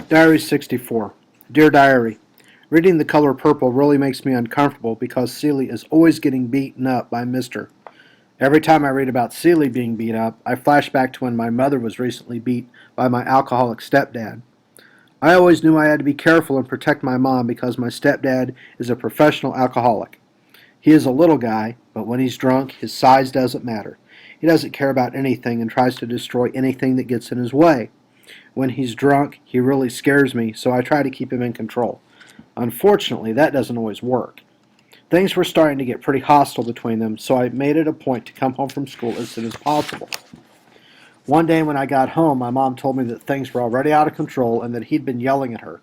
Diary 64. Dear Diary, reading The Color Purple really makes me uncomfortable because Celie is always getting beaten up by Mr. Every time I read about Celie being beat up, I flash back to when my mother was recently beat by my alcoholic stepdad. I always knew I had to be careful and protect my mom because my stepdad is a professional alcoholic. He is a little guy, but when he's drunk, his size doesn't matter. He doesn't care about anything and tries to destroy anything that gets in his way. When he's drunk, he really scares me, so I try to keep him in control. Unfortunately, that doesn't always work. Things were starting to get pretty hostile between them, so I made it a point to come home from school as soon as possible. One day when I got home, my mom told me that things were already out of control and that he'd been yelling at her.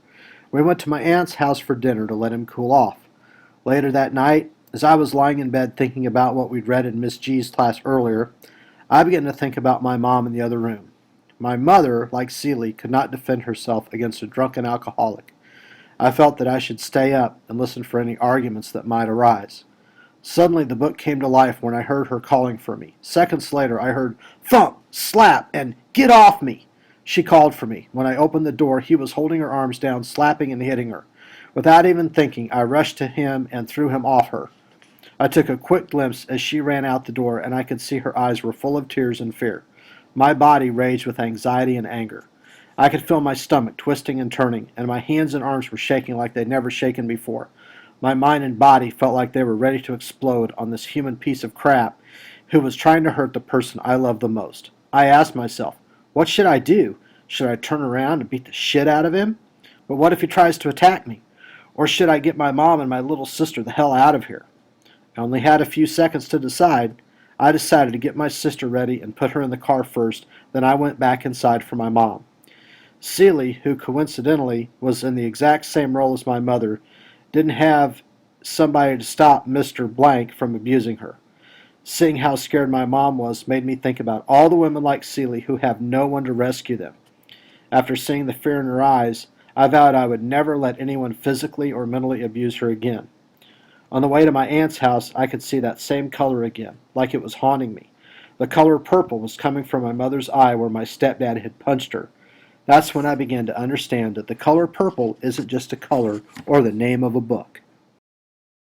We went to my aunt's house for dinner to let him cool off. Later that night, as I was lying in bed thinking about what we'd read in Miss G's class earlier, I began to think about my mom in the other room. My mother, like Celie, could not defend herself against a drunken alcoholic. I felt that I should stay up and listen for any arguments that might arise. Suddenly the book came to life when I heard her calling for me. Seconds later I heard thump, slap, and get off me. She called for me. When I opened the door, he was holding her arms down, slapping and hitting her. Without even thinking, I rushed to him and threw him off her. I took a quick glimpse as she ran out the door, and I could see her eyes were full of tears and fear. My body raged with anxiety and anger. I could feel my stomach twisting and turning, and my hands and arms were shaking like they'd never shaken before. My mind and body felt like they were ready to explode on this human piece of crap who was trying to hurt the person I loved the most. I asked myself, what should I do? Should I turn around and beat the shit out of him? But what if he tries to attack me? Or should I get my mom and my little sister the hell out of here? I only had a few seconds to decide. I decided to get my sister ready and put her in the car first, then I went back inside for my mom. Celie, who coincidentally was in the exact same role as my mother, didn't have somebody to stop Mr. Blank from abusing her. Seeing how scared my mom was made me think about all the women like Celie who have no one to rescue them. After seeing the fear in her eyes, I vowed I would never let anyone physically or mentally abuse her again. On the way to my aunt's house, I could see that same color again, like it was haunting me. The color purple was coming from my mother's eye where my stepdad had punched her. That's when I began to understand that the color purple isn't just a color or the name of a book.